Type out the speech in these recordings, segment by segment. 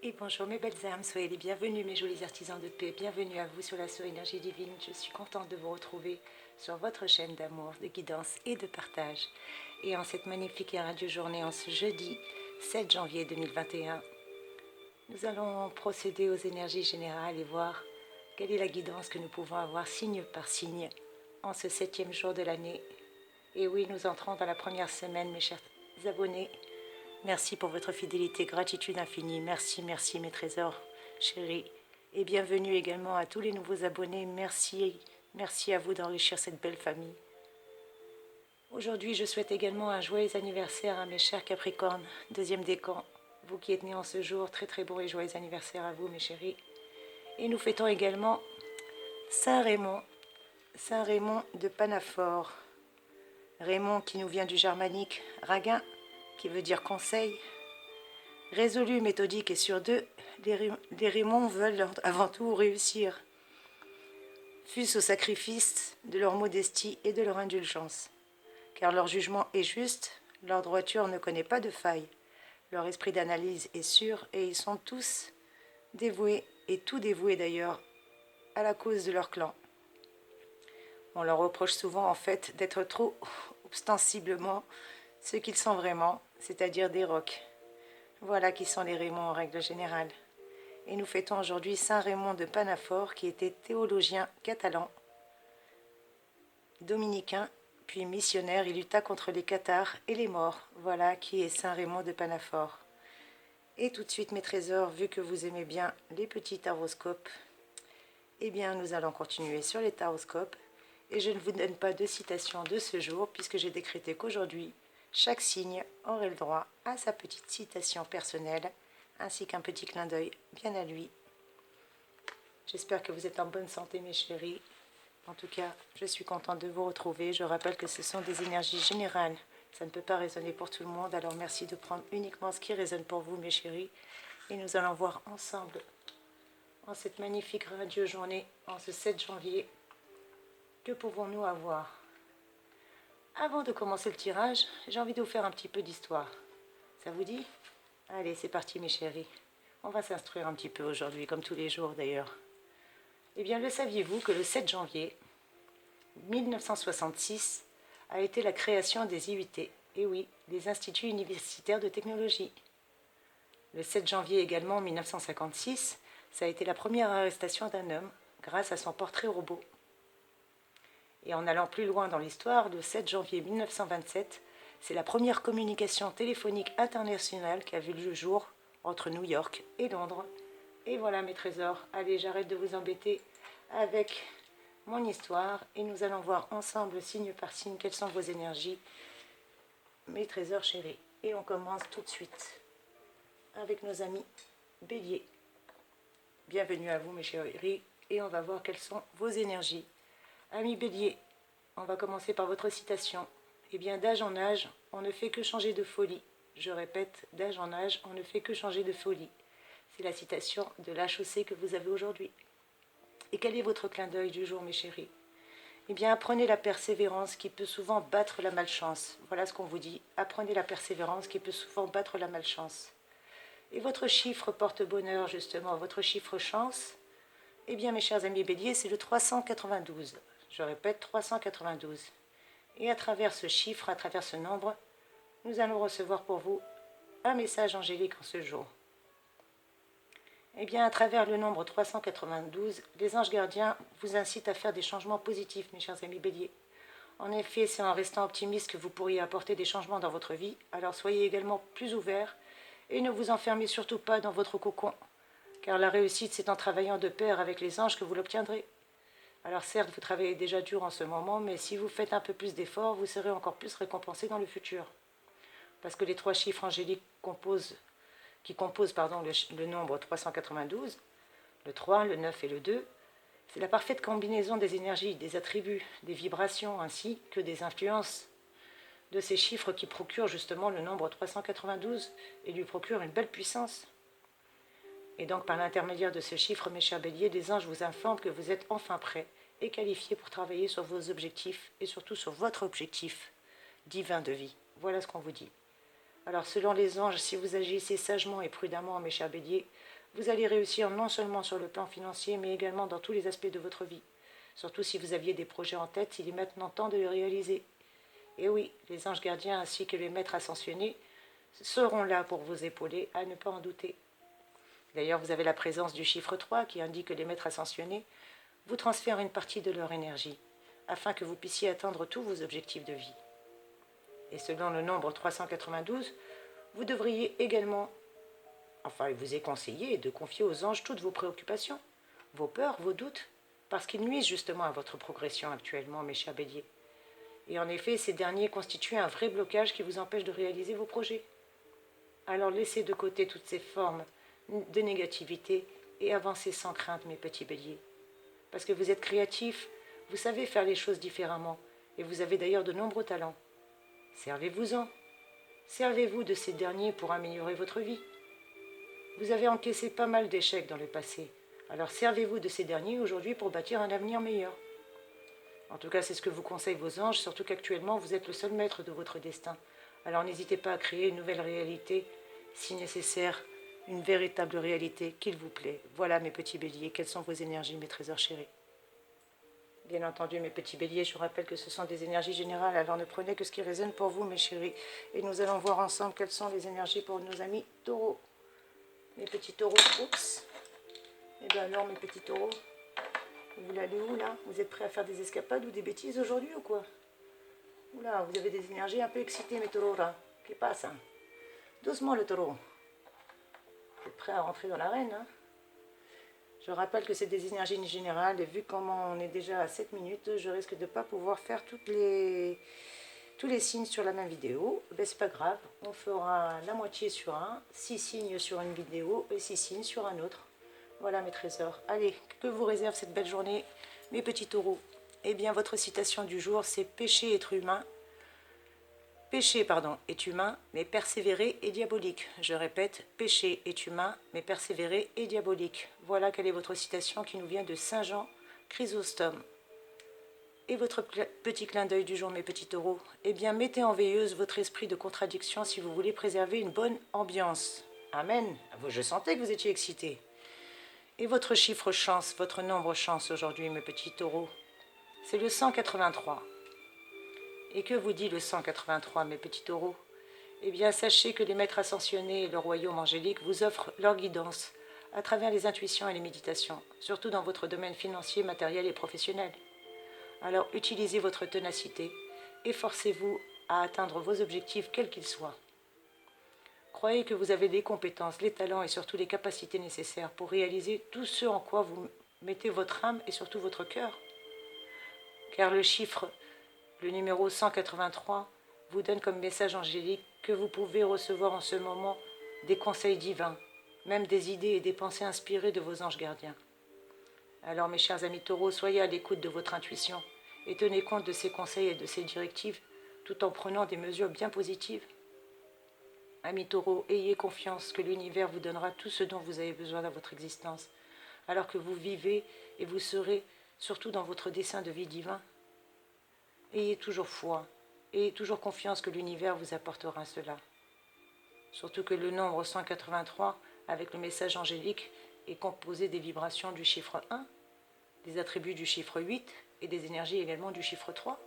Et bonjour mes belles âmes, soyez les bienvenus mes jolis artisans de paix, bienvenue à vous sur la Source Énergie Divine. Je suis contente de vous retrouver sur votre chaîne d'amour, de guidance et de partage. Et en cette magnifique et radieuse journée, en ce jeudi 7 janvier 2021, nous allons procéder aux énergies générales et voir quelle est la guidance que nous pouvons avoir signe par signe en ce 7e jour de l'année. Et oui, nous entrons dans la première semaine mes chers abonnés. Merci pour votre fidélité, gratitude infinie. Merci, merci mes trésors chéris. Et bienvenue également à tous les nouveaux abonnés. Merci, merci à vous d'enrichir cette belle famille. Aujourd'hui, je souhaite également un joyeux anniversaire à mes chers Capricornes, deuxième décan. Vous qui êtes nés en ce jour, très très beau et joyeux anniversaire à vous mes chéris. Et nous fêtons également Saint Raymond, Saint Raymond de Panafort. Raymond qui nous vient du germanique Raguin, qui veut dire conseil. Résolu, méthodique et sur deux, les Raymonds veulent avant tout réussir, fût-ce au sacrifice de leur modestie et de leur indulgence. Car leur jugement est juste, leur droiture ne connaît pas de faille, leur esprit d'analyse est sûr et ils sont tous dévoués, et tout dévoués d'ailleurs, à la cause de leur clan. On leur reproche souvent en fait d'être trop ostensiblement ce qu'ils sont vraiment, c'est-à-dire des rocs. Voilà qui sont les Raymonds en règle générale. Et nous fêtons aujourd'hui Saint Raymond de Panafort, qui était théologien catalan, dominicain, puis missionnaire. Il lutta contre les cathares et les morts. Voilà qui est Saint Raymond de Panafort. Et tout de suite, mes trésors, vu que vous aimez bien les petits taroscopes, eh bien, nous allons continuer sur les taroscopes. Et je ne vous donne pas de citation de ce jour, puisque j'ai décrété qu'aujourd'hui, chaque signe aurait le droit à sa petite citation personnelle, ainsi qu'un petit clin d'œil bien à lui. J'espère que vous êtes en bonne santé mes chéris. En tout cas, je suis contente de vous retrouver. Je rappelle que ce sont des énergies générales. Ça ne peut pas résonner pour tout le monde, alors merci de prendre uniquement ce qui résonne pour vous mes chéris. Et nous allons voir ensemble, en cette magnifique radieuse journée, en ce 7 janvier, que pouvons-nous avoir. Avant de commencer le tirage, j'ai envie de vous faire un petit peu d'histoire. Ça vous dit? Allez, c'est parti mes chéris. On va s'instruire un petit peu aujourd'hui, comme tous les jours d'ailleurs. Eh bien, le saviez-vous que le 7 janvier 1966 a été la création des IUT, et oui, des Instituts Universitaires de Technologie. Le 7 janvier également 1956, ça a été la première arrestation d'un homme grâce à son portrait robot. Et en allant plus loin dans l'histoire, le 7 janvier 1927, c'est la première communication téléphonique internationale qui a vu le jour entre New York et Londres. Et voilà mes trésors, allez, j'arrête de vous embêter avec mon histoire et nous allons voir ensemble, signe par signe, quelles sont vos énergies, mes trésors chéris. Et on commence tout de suite avec nos amis Bélier. Bienvenue à vous mes chéris et on va voir quelles sont vos énergies. Amis Bélier, on va commencer par votre citation. Eh bien, d'âge en âge, on ne fait que changer de folie. Je répète, d'âge en âge, on ne fait que changer de folie. C'est la citation de l'HEC que vous avez aujourd'hui. Et quel est votre clin d'œil du jour, mes chéris? Eh bien, apprenez la persévérance qui peut souvent battre la malchance. Voilà ce qu'on vous dit. Apprenez la persévérance qui peut souvent battre la malchance. Et votre chiffre porte-bonheur, justement, votre chiffre chance, eh bien, mes chers amis Bélier, c'est le 392. Je répète, 392. Et à travers ce chiffre, à travers ce nombre, nous allons recevoir pour vous un message angélique en ce jour. Eh bien, à travers le nombre 392, les anges gardiens vous incitent à faire des changements positifs, mes chers amis Bélier. En effet, c'est en restant optimiste que vous pourriez apporter des changements dans votre vie, alors soyez également plus ouverts et ne vous enfermez surtout pas dans votre cocon, car la réussite, c'est en travaillant de pair avec les anges que vous l'obtiendrez. Alors certes, vous travaillez déjà dur en ce moment, mais si vous faites un peu plus d'efforts, vous serez encore plus récompensé dans le futur. Parce que les trois chiffres angéliques qui composent le nombre 392, le 3, le 9 et le 2, c'est la parfaite combinaison des énergies, des attributs, des vibrations ainsi que des influences de ces chiffres qui procurent justement le nombre 392 et lui procurent une belle puissance. Et donc par l'intermédiaire de ce chiffre, mes chers béliers, les anges vous informent que vous êtes enfin prêts et qualifiés pour travailler sur vos objectifs et surtout sur votre objectif divin de vie. Voilà ce qu'on vous dit. Alors selon les anges, si vous agissez sagement et prudemment, mes chers béliers, Vous allez réussir non seulement sur le plan financier, mais également dans tous les aspects de votre vie. Surtout si vous aviez des projets en tête, il est maintenant temps de les réaliser. Et oui, les anges gardiens ainsi que les maîtres ascensionnés seront là pour vous épauler, à ne pas en douter. D'ailleurs, vous avez la présence du chiffre 3 qui indique que les maîtres ascensionnés vous transfèrent une partie de leur énergie, afin que vous puissiez atteindre tous vos objectifs de vie. Et selon le nombre 392, vous devriez également, enfin, il vous est conseillé de confier aux anges toutes vos préoccupations, vos peurs, vos doutes, parce qu'ils nuisent justement à votre progression actuellement, mes chers béliers. Et en effet, ces derniers constituent un vrai blocage qui vous empêche de réaliser vos projets. Alors laissez de côté toutes ces formes de négativité et avancez sans crainte, mes petits béliers. Parce que vous êtes créatifs, vous savez faire les choses différemment, et vous avez d'ailleurs de nombreux talents. Servez-vous-en. Servez-vous de ces derniers pour améliorer votre vie. Vous avez encaissé pas mal d'échecs dans le passé, alors servez-vous de ces derniers aujourd'hui pour bâtir un avenir meilleur. En tout cas, c'est ce que vous conseillent vos anges, surtout qu'actuellement, vous êtes le seul maître de votre destin. Alors n'hésitez pas à créer une nouvelle réalité, si nécessaire, une véritable réalité, qu'il vous plaît. Voilà mes petits béliers, quelles sont vos énergies, mes trésors chéris? Bien entendu, mes petits béliers, je vous rappelle que ce sont des énergies générales, alors ne prenez que ce qui résonne pour vous, mes chéris. Et nous allons voir ensemble quelles sont les énergies pour nos amis taureaux. Mes petits taureaux, oups. Et bien alors, mes petits taureaux, vous voulez aller où, là? Vous êtes prêts à faire des escapades ou des bêtises aujourd'hui, ou quoi? Oula, vous avez des énergies un peu excitées, mes taureaux, là. Qu'est-ce qui passe? Doucement, le taureau. Vous êtes prêts à rentrer dans l'arène, hein? Je rappelle que c'est des énergies générales, et vu comment on est déjà à 7 minutes, je risque de ne pas pouvoir faire tous les signes sur la même vidéo. Ben, c'est pas grave, on fera la moitié sur un, 6 signes sur une vidéo et 6 signes sur un autre. Voilà mes trésors. Allez, que vous réserve cette belle journée, mes petits taureaux? Eh bien, votre citation du jour, c'est « Péché être humain ». Péché, est humain, mais persévérer est diabolique. Je répète, péché est humain, mais persévérer est diabolique. Voilà quelle est votre citation qui nous vient de Saint Jean Chrysostome. Et votre petit clin d'œil du jour, mes petits taureaux? Eh bien, mettez en veilleuse votre esprit de contradiction si vous voulez préserver une bonne ambiance. Amen. Je sentais que vous étiez excités. Et votre chiffre chance, votre nombre chance aujourd'hui, mes petits taureaux? C'est le 183. Et que vous dit le 183, mes petits taureaux? Eh bien, sachez que les maîtres ascensionnés et le royaume angélique vous offrent leur guidance à travers les intuitions et les méditations, surtout dans votre domaine financier, matériel et professionnel. Alors, utilisez votre ténacité et forcez-vous à atteindre vos objectifs, quels qu'ils soient. Croyez que vous avez les compétences, les talents et surtout les capacités nécessaires pour réaliser tout ce en quoi vous mettez votre âme et surtout votre cœur. Car le numéro 183, vous donne comme message angélique que vous pouvez recevoir en ce moment des conseils divins, même des idées et des pensées inspirées de vos anges gardiens. Alors mes chers amis taureaux, soyez à l'écoute de votre intuition et tenez compte de ces conseils et de ces directives tout en prenant des mesures bien positives. Amis taureaux, ayez confiance que l'univers vous donnera tout ce dont vous avez besoin dans votre existence, alors que vous vivez et vous serez surtout dans votre dessein de vie divin. Ayez toujours foi, ayez toujours confiance que l'univers vous apportera cela. Surtout que le nombre 183, avec le message angélique, est composé des vibrations du chiffre 1, des attributs du chiffre 8 et des énergies également du chiffre 3.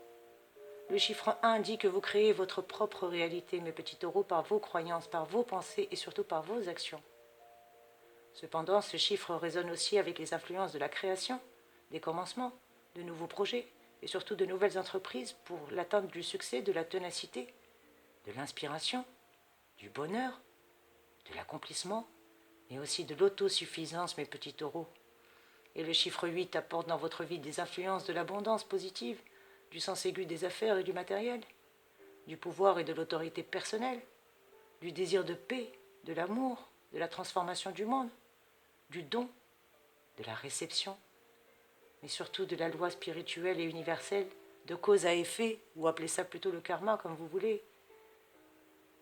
Le chiffre 1 dit que vous créez votre propre réalité, mes petits taureaux, par vos croyances, par vos pensées et surtout par vos actions. Cependant, ce chiffre résonne aussi avec les influences de la création, des commencements, de nouveaux projets et surtout de nouvelles entreprises pour l'atteinte du succès, de la ténacité, de l'inspiration, du bonheur, de l'accomplissement, mais aussi de l'autosuffisance, mes petits taureaux. Et le chiffre 8 apporte dans votre vie des influences de l'abondance positive, du sens aigu des affaires et du matériel, du pouvoir et de l'autorité personnelle, du désir de paix, de l'amour, de la transformation du monde, du don, de la réception, mais surtout de la loi spirituelle et universelle, de cause à effet, ou appelez ça plutôt le karma comme vous voulez.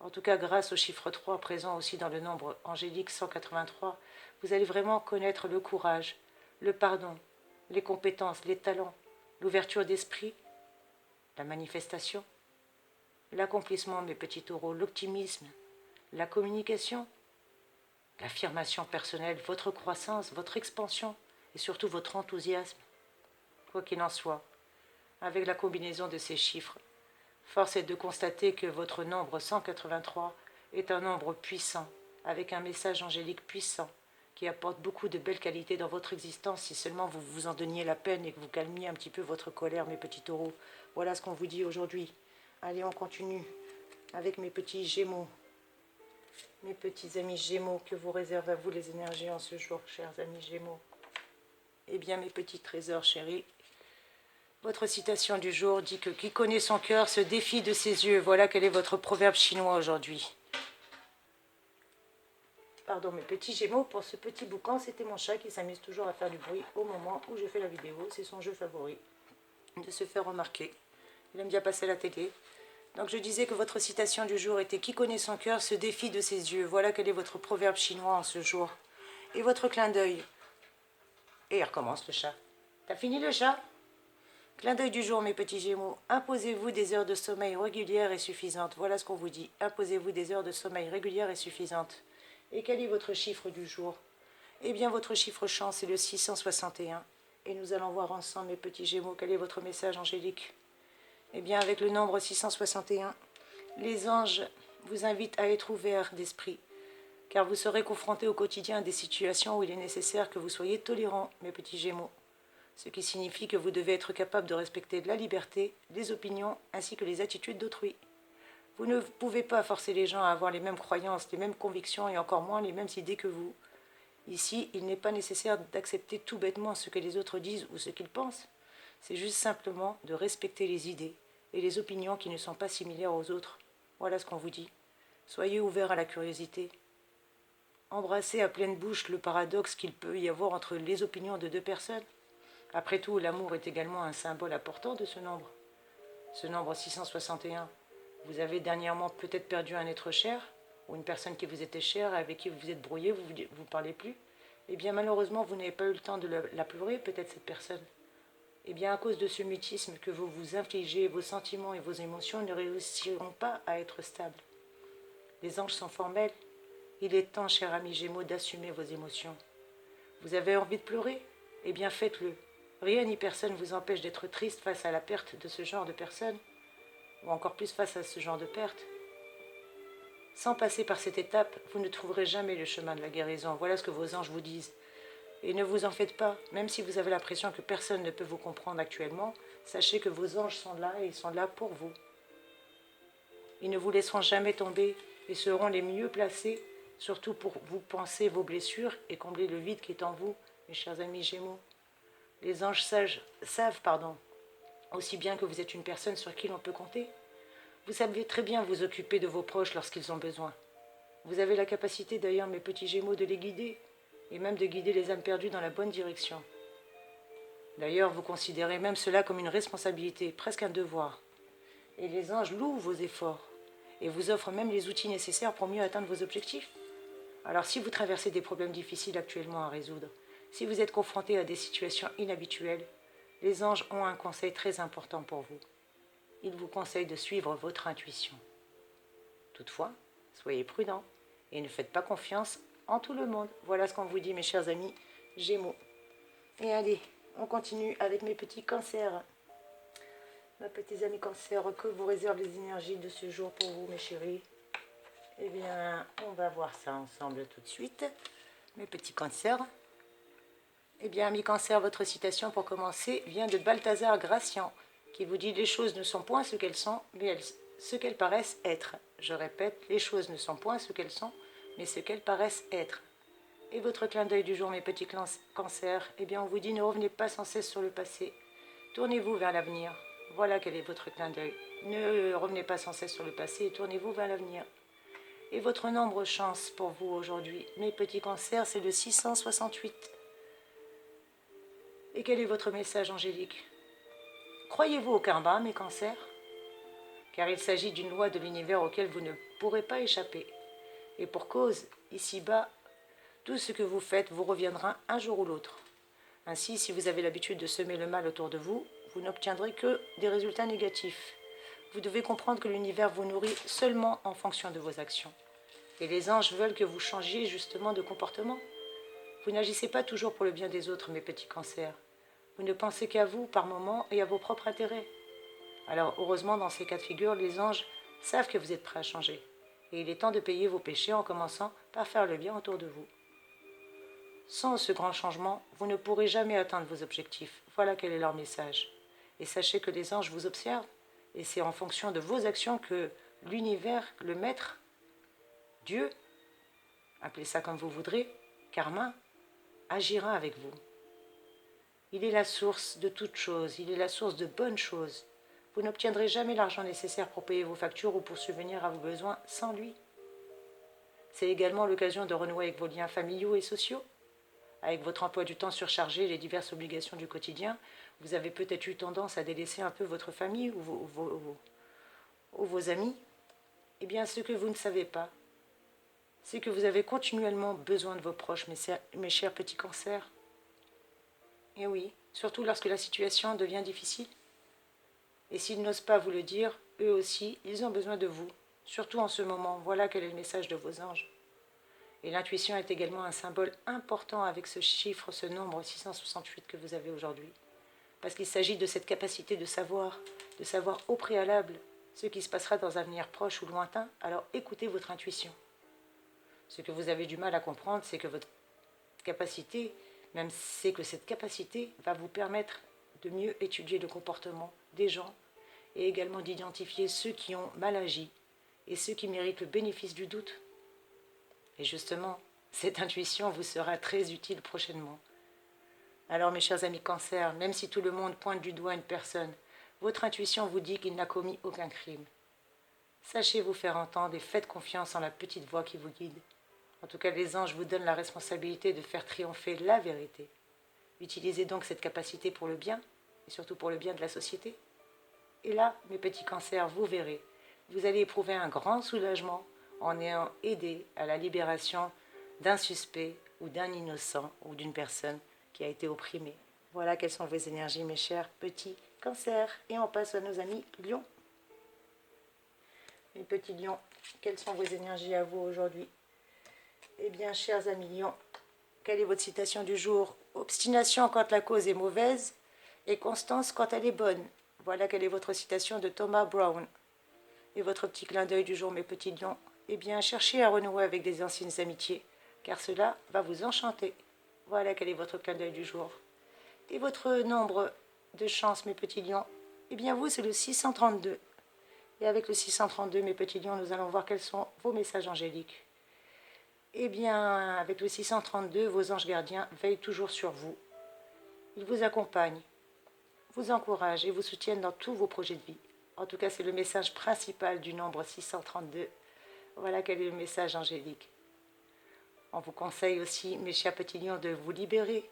En tout cas, grâce au chiffre 3 présent aussi dans le nombre angélique 183, vous allez vraiment connaître le courage, le pardon, les compétences, les talents, l'ouverture d'esprit, la manifestation, l'accomplissement, mes petits taureaux, l'optimisme, la communication, l'affirmation personnelle, votre croissance, votre expansion et surtout votre enthousiasme. Quoi qu'il en soit, avec la combinaison de ces chiffres, force est de constater que votre nombre 183 est un nombre puissant, avec un message angélique puissant, qui apporte beaucoup de belles qualités dans votre existence si seulement vous vous en donniez la peine et que vous calmiez un petit peu votre colère, mes petits taureaux. Voilà ce qu'on vous dit aujourd'hui. Allez, on continue avec mes petits gémeaux. Mes petits amis gémeaux, que vous réservent à vous les énergies en ce jour, chers amis gémeaux. Eh bien, mes petits trésors chéris, votre citation du jour dit que qui connaît son cœur se défie de ses yeux. Voilà quel est votre proverbe chinois aujourd'hui. Pardon, mes petits gémeaux, pour ce petit boucan, c'était mon chat qui s'amuse toujours à faire du bruit au moment où je fais la vidéo. C'est son jeu favori, de se faire remarquer. Il aime bien passer à la télé. Donc je disais que votre citation du jour était « Qui connaît son cœur se défie de ses yeux ». Voilà quel est votre proverbe chinois en ce jour. Et votre clin d'œil. Et il recommence le chat. T'as fini le chat? Clin d'œil du jour, mes petits gémeaux. Imposez-vous des heures de sommeil régulières et suffisantes. Voilà ce qu'on vous dit. Imposez-vous des heures de sommeil régulières et suffisantes. Et quel est votre chiffre du jour? Eh bien, votre chiffre chance est le 661. Et nous allons voir ensemble, mes petits gémeaux, quel est votre message angélique. Eh bien, avec le nombre 661, les anges vous invitent à être ouverts d'esprit, car vous serez confrontés au quotidien à des situations où il est nécessaire que vous soyez tolérants, mes petits gémeaux. Ce qui signifie que vous devez être capable de respecter la liberté, les opinions ainsi que les attitudes d'autrui. Vous ne pouvez pas forcer les gens à avoir les mêmes croyances, les mêmes convictions et encore moins les mêmes idées que vous. Ici, il n'est pas nécessaire d'accepter tout bêtement ce que les autres disent ou ce qu'ils pensent. C'est juste simplement de respecter les idées et les opinions qui ne sont pas similaires aux autres. Voilà ce qu'on vous dit. Soyez ouverts à la curiosité. Embrassez à pleine bouche le paradoxe qu'il peut y avoir entre les opinions de deux personnes. Après tout, l'amour est également un symbole important de ce nombre. Ce nombre 661. Vous avez dernièrement peut-être perdu un être cher, ou une personne qui vous était chère, avec qui vous vous êtes brouillé, vous ne parlez plus. Eh bien, malheureusement, vous n'avez pas eu le temps de la pleurer, peut-être cette personne. Eh bien, à cause de ce mutisme que vous vous infligez, vos sentiments et vos émotions ne réussiront pas à être stables. Les anges sont formels. Il est temps, cher ami Gémeaux, d'assumer vos émotions. Vous avez envie de pleurer? Eh bien, faites-le. Rien ni personne ne vous empêche d'être triste face à la perte de ce genre de personne, ou encore plus face à ce genre de perte. Sans passer par cette étape, vous ne trouverez jamais le chemin de la guérison. Voilà ce que vos anges vous disent. Et ne vous en faites pas, même si vous avez l'impression que personne ne peut vous comprendre actuellement, sachez que vos anges sont là et ils sont là pour vous. Ils ne vous laisseront jamais tomber et seront les mieux placés, surtout pour vous penser vos blessures et combler le vide qui est en vous, mes chers amis Gémeaux. Les anges savent, aussi bien que vous êtes une personne sur qui l'on peut compter. Vous savez très bien vous occuper de vos proches lorsqu'ils ont besoin. Vous avez la capacité d'ailleurs, mes petits Gémeaux, de les guider, et même de guider les âmes perdues dans la bonne direction. D'ailleurs, vous considérez même cela comme une responsabilité, presque un devoir. Et les anges louent vos efforts, et vous offrent même les outils nécessaires pour mieux atteindre vos objectifs. Alors si vous traversez des problèmes difficiles actuellement à résoudre, si vous êtes confronté à des situations inhabituelles, les anges ont un conseil très important pour vous. Ils vous conseillent de suivre votre intuition. Toutefois, soyez prudents et ne faites pas confiance en tout le monde. Voilà ce qu'on vous dit, mes chers amis Gémeaux. Et allez, on continue avec mes petits cancers. Mes petits amis cancers, que vous réservent les énergies de ce jour pour vous, mes chéris? Eh bien, on va voir ça ensemble tout de suite. Mes petits cancers. Eh bien, ami cancer, votre citation pour commencer vient de Balthazar Gracian, qui vous dit « Les choses ne sont point ce qu'elles sont, mais ce qu'elles paraissent être ». Je répète, les choses ne sont point ce qu'elles sont, mais ce qu'elles paraissent être. Et votre clin d'œil du jour, mes petits cancers, eh bien, on vous dit « Ne revenez pas sans cesse sur le passé, tournez-vous vers l'avenir ». Voilà quel est votre clin d'œil. Ne revenez pas sans cesse sur le passé et tournez-vous vers l'avenir. Et votre nombre chance pour vous aujourd'hui, mes petits cancers, c'est le 668. Et quel est votre message angélique? Croyez-vous au karma, mes cancers? Car il s'agit d'une loi de l'univers auquel vous ne pourrez pas échapper. Et pour cause, ici-bas, tout ce que vous faites vous reviendra un jour ou l'autre. Ainsi, si vous avez l'habitude de semer le mal autour de vous, vous n'obtiendrez que des résultats négatifs. Vous devez comprendre que l'univers vous nourrit seulement en fonction de vos actions. Et les anges veulent que vous changiez justement de comportement. Vous n'agissez pas toujours pour le bien des autres, mes petits cancers. Vous ne pensez qu'à vous par moment et à vos propres intérêts. Alors heureusement, dans ces cas de figure, les anges savent que vous êtes prêts à changer. Et il est temps de payer vos péchés en commençant par faire le bien autour de vous. Sans ce grand changement, vous ne pourrez jamais atteindre vos objectifs. Voilà quel est leur message. Et sachez que les anges vous observent, et c'est en fonction de vos actions que l'univers, le maître, Dieu, appelez ça comme vous voudrez, karma, agira avec vous. Il est la source de toutes choses, il est la source de bonnes choses. Vous n'obtiendrez jamais l'argent nécessaire pour payer vos factures ou pour subvenir à vos besoins sans lui. C'est également l'occasion de renouer avec vos liens familiaux et sociaux. Avec votre emploi du temps surchargé et les diverses obligations du quotidien, vous avez peut-être eu tendance à délaisser un peu votre famille ou vos amis. Eh bien, ce que vous ne savez pas, c'est que vous avez continuellement besoin de vos proches, mes chers petits cancers. Et oui, surtout lorsque la situation devient difficile. Et s'ils n'osent pas vous le dire, eux aussi, ils ont besoin de vous, surtout en ce moment. Voilà quel est le message de vos anges. Et l'intuition est également un symbole important avec ce chiffre, ce nombre 668 que vous avez aujourd'hui. Parce qu'il s'agit de cette capacité de savoir au préalable ce qui se passera dans un avenir proche ou lointain, alors écoutez votre intuition. Ce que vous avez du mal à comprendre, c'est que votre capacité, même c'est que cette capacité va vous permettre de mieux étudier le comportement des gens et également d'identifier ceux qui ont mal agi et ceux qui méritent le bénéfice du doute. Et justement, cette intuition vous sera très utile prochainement. Alors mes chers amis cancers, même si tout le monde pointe du doigt une personne, votre intuition vous dit qu'il n'a commis aucun crime. Sachez vous faire entendre et faites confiance en la petite voix qui vous guide. En tout cas, les anges vous donnent la responsabilité de faire triompher la vérité. Utilisez donc cette capacité pour le bien, et surtout pour le bien de la société. Et là, mes petits cancers, vous verrez, vous allez éprouver un grand soulagement en ayant aidé à la libération d'un suspect ou d'un innocent ou d'une personne qui a été opprimée. Voilà quelles sont vos énergies, mes chers petits cancers. Et on passe à nos amis lions. Mes petits lions, quelles sont vos énergies à vous aujourd'hui? Eh bien, chers amis lions, quelle est votre citation du jour? Obstination quand la cause est mauvaise et constance quand elle est bonne. Voilà quelle est votre citation de Thomas Brown. Et votre petit clin d'œil du jour, mes petits lions? Eh bien, cherchez à renouer avec des anciennes amitiés, car cela va vous enchanter. Voilà quel est votre clin d'œil du jour. Et votre nombre de chance, mes petits lions? Eh bien, vous, c'est le 632. Et avec le 632, mes petits lions, nous allons voir quels sont vos messages angéliques. Eh bien, avec le 632, vos anges gardiens veillent toujours sur vous. Ils vous accompagnent, vous encouragent et vous soutiennent dans tous vos projets de vie. En tout cas, c'est le message principal du nombre 632. Voilà quel est le message angélique. On vous conseille aussi, mes chers petits lions, de vous libérer.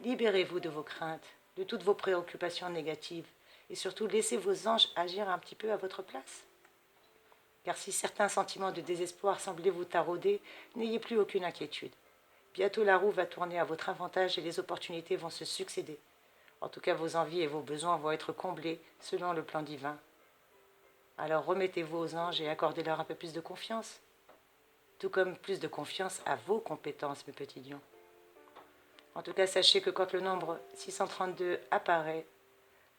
Libérez-vous de vos craintes, de toutes vos préoccupations négatives et surtout laissez vos anges agir un petit peu à votre place. Car si certains sentiments de désespoir semblaient vous tarauder, n'ayez plus aucune inquiétude. Bientôt la roue va tourner à votre avantage et les opportunités vont se succéder. En tout cas, vos envies et vos besoins vont être comblés selon le plan divin. Alors remettez-vous aux anges et accordez-leur un peu plus de confiance. Tout comme plus de confiance à vos compétences, mes petits lions. En tout cas, sachez que quand le nombre 632 apparaît,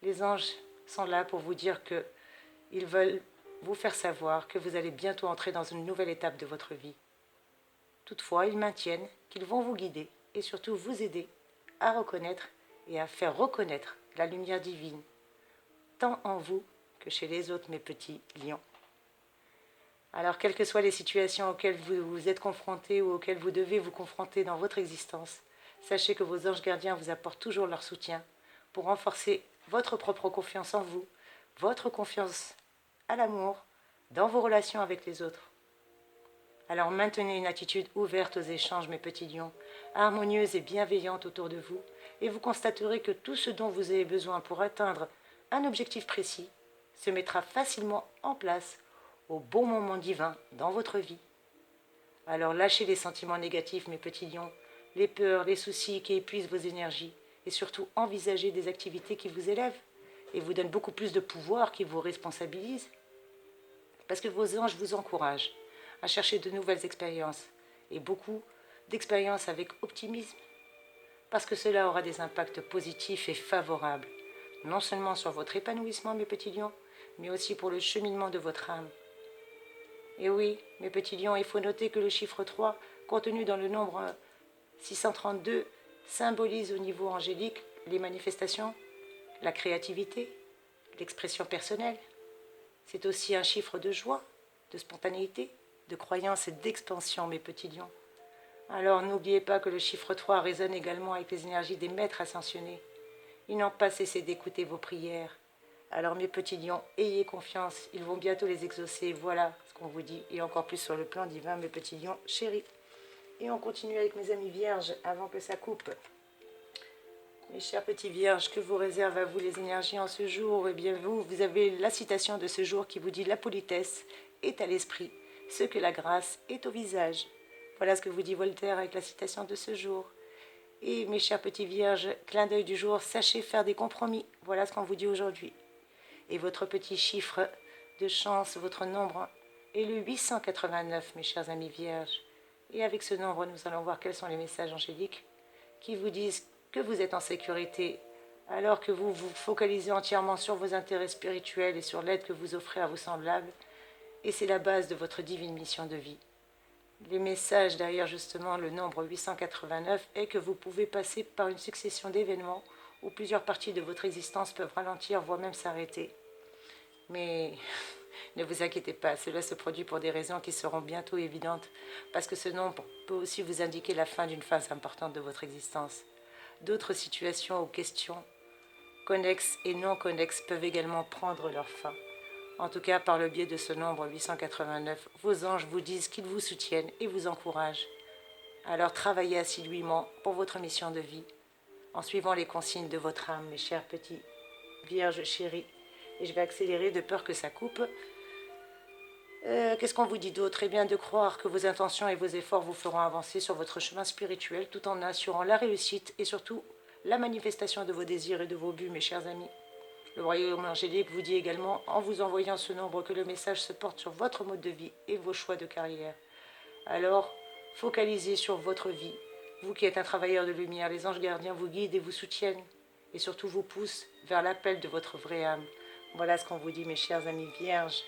les anges sont là pour vous dire qu'ils veulent vous faire savoir que vous allez bientôt entrer dans une nouvelle étape de votre vie. Toutefois, ils maintiennent qu'ils vont vous guider et surtout vous aider à reconnaître et à faire reconnaître la lumière divine, tant en vous que chez les autres, mes petits lions. Alors, quelles que soient les situations auxquelles vous êtes confrontés ou auxquelles vous devez vous confronter dans votre existence, sachez que vos anges gardiens vous apportent toujours leur soutien pour renforcer votre propre confiance en vous, votre confiance à l'amour, dans vos relations avec les autres. Alors maintenez une attitude ouverte aux échanges, mes petits lions, harmonieuse et bienveillante autour de vous, et vous constaterez que tout ce dont vous avez besoin pour atteindre un objectif précis se mettra facilement en place au bon moment divin dans votre vie. Alors lâchez les sentiments négatifs, mes petits lions, les peurs, les soucis qui épuisent vos énergies, et surtout envisagez des activités qui vous élèvent et vous donnent beaucoup plus de pouvoir, qui vous responsabilisent, parce que vos anges vous encouragent. à chercher de nouvelles expériences, et beaucoup d'expériences avec optimisme, parce que cela aura des impacts positifs et favorables, non seulement sur votre épanouissement, mes petits lions, mais aussi pour le cheminement de votre âme. Et oui, mes petits lions, il faut noter que le chiffre 3, contenu dans le nombre 632, symbolise au niveau angélique les manifestations, la créativité, l'expression personnelle. C'est aussi un chiffre de joie, de spontanéité, de croyance et d'expansion, mes petits lions. Alors n'oubliez pas que le chiffre 3 résonne également avec les énergies des maîtres ascensionnés. Ils n'ont pas cessé d'écouter vos prières. Alors mes petits lions, ayez confiance, ils vont bientôt les exaucer. Voilà ce qu'on vous dit, et encore plus sur le plan divin, mes petits lions chéris. Et on continue avec mes amis vierges avant que ça coupe. Mes chers petits vierges, que vous réservent à vous les énergies en ce jour? Eh bien vous avez la citation de ce jour qui vous dit « La politesse est à l'esprit, ce que la grâce est au visage ». Voilà ce que vous dit Voltaire avec la citation de ce jour. Et mes chers petits vierges, clin d'œil du jour, sachez faire des compromis. Voilà ce qu'on vous dit aujourd'hui. Et votre petit chiffre de chance, votre nombre est le 889, mes chers amis vierges. Et avec ce nombre, nous allons voir quels sont les messages angéliques qui vous disent que vous êtes en sécurité, alors que vous vous focalisez entièrement sur vos intérêts spirituels et sur l'aide que vous offrez à vos semblables. Et c'est la base de votre divine mission de vie. Les messages derrière justement le nombre 889 est que vous pouvez passer par une succession d'événements où plusieurs parties de votre existence peuvent ralentir, voire même s'arrêter. Mais ne vous inquiétez pas, cela se produit pour des raisons qui seront bientôt évidentes, parce que ce nombre peut aussi vous indiquer la fin d'une phase importante de votre existence. D'autres situations ou questions, connexes et non connexes, peuvent également prendre leur fin. En tout cas, par le biais de ce nombre 889, vos anges vous disent qu'ils vous soutiennent et vous encouragent. Alors travaillez assidûment pour votre mission de vie, en suivant les consignes de votre âme, mes chers petits vierges chéris. Et je vais accélérer de peur que ça coupe. Qu'est-ce qu'on vous dit d'autre? Eh bien, de croire que vos intentions et vos efforts vous feront avancer sur votre chemin spirituel, tout en assurant la réussite et surtout la manifestation de vos désirs et de vos buts, mes chers amis. Le royaume angélique vous dit également, en vous envoyant ce nombre, que le message se porte sur votre mode de vie et vos choix de carrière. Alors, focalisez sur votre vie. Vous qui êtes un travailleur de lumière, les anges gardiens vous guident et vous soutiennent, et surtout vous poussent vers l'appel de votre vraie âme. Voilà ce qu'on vous dit, mes chers amis vierges.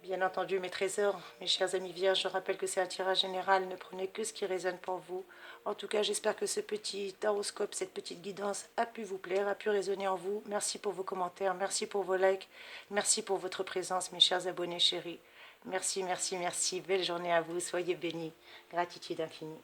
Bien entendu, mes trésors, mes chers amis vierges, je rappelle que c'est un tirage général, ne prenez que ce qui résonne pour vous. En tout cas, j'espère que ce petit horoscope, cette petite guidance a pu vous plaire, a pu résonner en vous. Merci pour vos commentaires, merci pour vos likes, merci pour votre présence, mes chers abonnés chéris. Merci, merci, merci. Belle journée à vous, soyez bénis. Gratitude infinie.